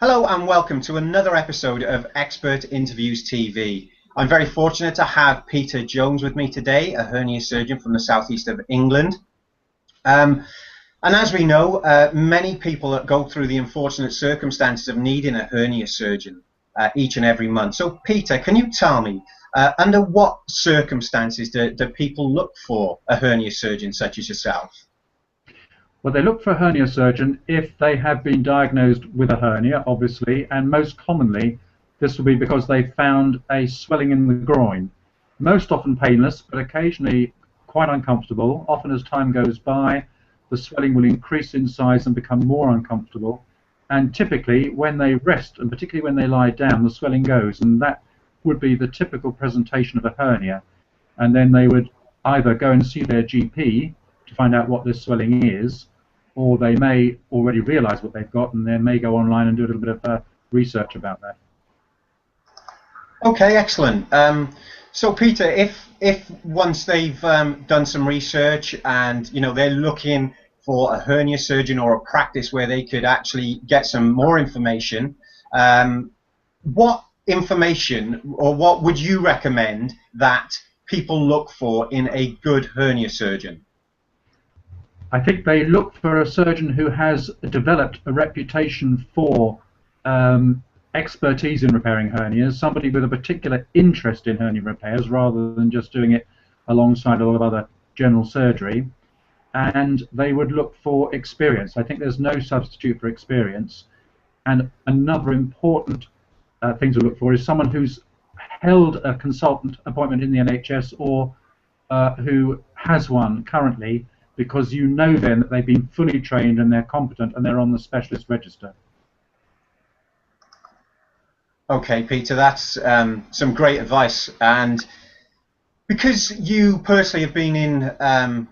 Hello and welcome to another episode of Expert Interviews TV. I'm very fortunate to have Peter Jones with me today, a hernia surgeon from the southeast of England. And as we know, many people go through the unfortunate circumstances of needing a hernia surgeon each and every month. So Peter, can you tell me, under what circumstances do people look for a hernia surgeon such as yourself? Well, they look for a hernia surgeon if they have been diagnosed with a hernia, obviously, and most commonly this will be because they found a swelling in the groin. Most often painless, but occasionally quite uncomfortable. Often as time goes by, the swelling will increase in size and become more uncomfortable. And typically when they rest, and particularly when they lie down, the swelling goes, and that would be the typical presentation of a hernia. And then they would either go and see their GP to find out what this swelling is, or they may already realize what they've got and they may go online and do a little bit of research about that. Okay, excellent. So Peter, if once they've done some research and they're looking for a hernia surgeon or a practice where they could actually get some more information, what information or what would you recommend that people look for in a good hernia surgeon? I think they look for a surgeon who has developed a reputation for expertise in repairing hernias, somebody with a particular interest in hernia repairs rather than just doing it alongside a lot of other general surgery. And they would look for experience. I think there's no substitute for experience. And another important thing to look for is someone who's held a consultant appointment in the NHS or who has one currently, because you know then that they've been fully trained and they're competent and they're on the specialist register. Okay, Peter, that's some great advice. And because you personally have been in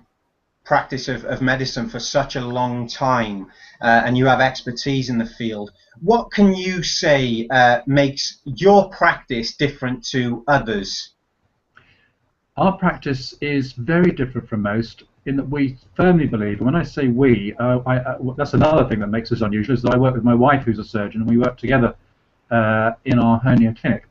practice of medicine for such a long time and you have expertise in the field, what can you say makes your practice different to others? Our practice is very different from most in that we firmly believe, and when I say we, that's another thing that makes us unusual, is that I work with my wife who's a surgeon and we work together in our hernia clinic.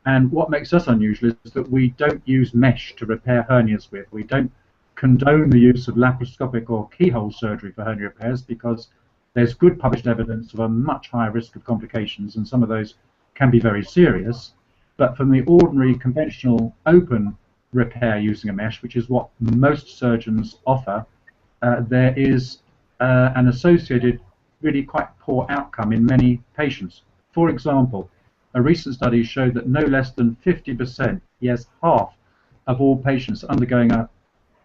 And what makes us unusual is that we don't use mesh to repair hernias with. We don't condone the use of laparoscopic or keyhole surgery for hernia repairs because there's good published evidence of a much higher risk of complications, and some of those can be very serious. But from the ordinary conventional open repair using a mesh, which is what most surgeons offer, there is an associated really quite poor outcome in many patients. For example, a recent study showed that no less than 50%, yes, half of all patients undergoing a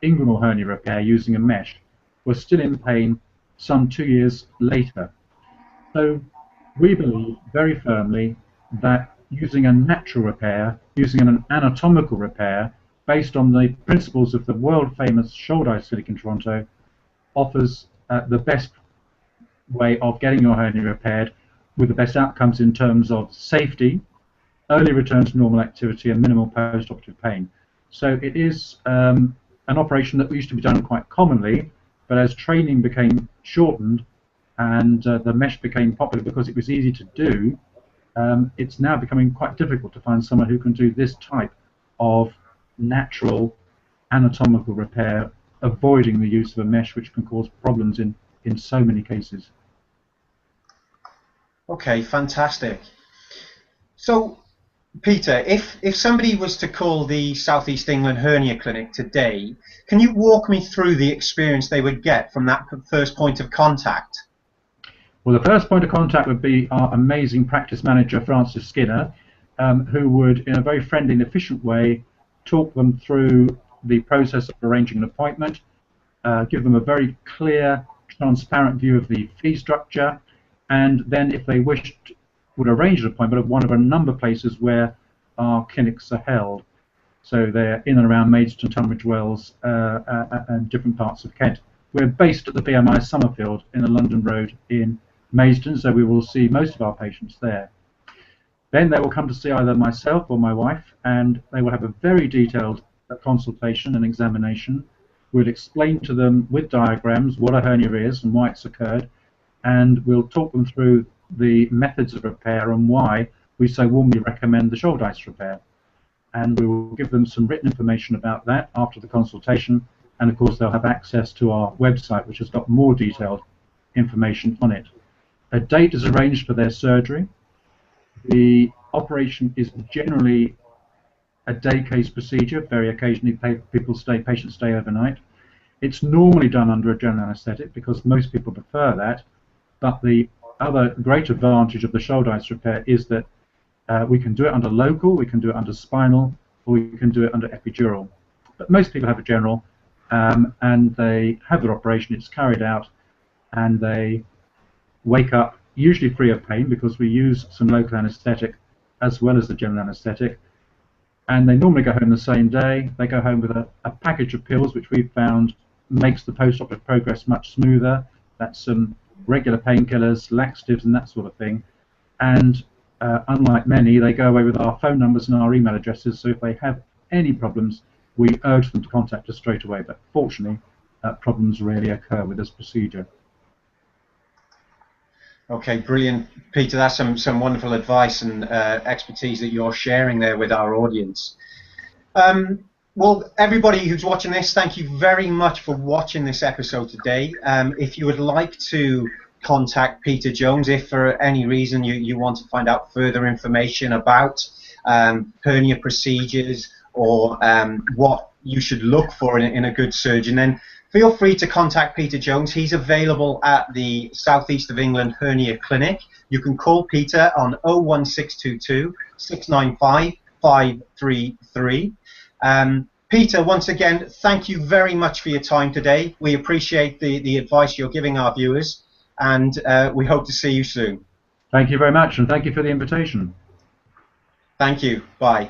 inguinal hernia repair using a mesh were still in pain some 2 years later. So we believe very firmly that using a natural repair, using an anatomical repair, based on the principles of the world-famous shoulder ice clinic in Toronto, offers the best way of getting your hernia repaired with the best outcomes in terms of safety, early return to normal activity, and minimal post-operative pain. So it is an operation that used to be done quite commonly, but as training became shortened and the mesh became popular because it was easy to do, it's now becoming quite difficult to find someone who can do this type of natural anatomical repair, avoiding the use of a mesh, which can cause problems in so many cases. Okay, fantastic. So, Peter, if somebody was to call the Southeast England Hernia Clinic today, can you walk me through the experience they would get from that first point of contact? Well, the first point of contact would be our amazing practice manager, Francis Skinner, who would, in a very friendly and efficient way, talk them through the process of arranging an appointment, give them a very clear, transparent view of the fee structure, and then, if they wished, would arrange an appointment at one of a number of places where our clinics are held. So they're in and around Maidstone, Tunbridge Wells, and different parts of Kent. We're based at the BMI Summerfield in the London Road in Maidstone, so we will see most of our patients there. Then they will come to see either myself or my wife, and they will have a very detailed consultation and examination. We'll explain to them with diagrams what a hernia is and why it's occurred, and we'll talk them through the methods of repair and why we so warmly recommend the shoulder ice repair. And we will give them some written information about that after the consultation, and of course they'll have access to our website, which has got more detailed information on it. A date is arranged for their surgery. The operation is generally a day case procedure. Very occasionally patients stay overnight. It's normally done under a general anaesthetic because most people prefer that, but the other great advantage of the shoulder ice repair is that we can do it under local, we can do it under spinal, or we can do it under epidural. But most people have a general, and they have their operation, it's carried out, and they wake up usually free of pain because we use some local anaesthetic as well as the general anaesthetic, and they normally go home the same day. They go home with a package of pills which we've found makes the post-operative progress much smoother. That's some regular painkillers, laxatives and that sort of thing, and unlike many, they go away with our phone numbers and our email addresses, so if they have any problems, we urge them to contact us straight away, but fortunately, problems rarely occur with this procedure. Okay, brilliant, Peter. That's some wonderful advice and expertise that you're sharing there with our audience. Well, everybody who's watching this, thank you very much for watching this episode today. If you would like to contact Peter Jones, if for any reason you want to find out further information about hernia procedures or what you should look for in a good surgeon, then feel free to contact Peter Jones. He's available at the South East of England Hernia Clinic. You can call Peter on 01622 695 533. Peter, once again, thank you very much for your time today. We appreciate the advice you're giving our viewers, and we hope to see you soon. Thank you very much, and thank you for the invitation. Thank you. Bye.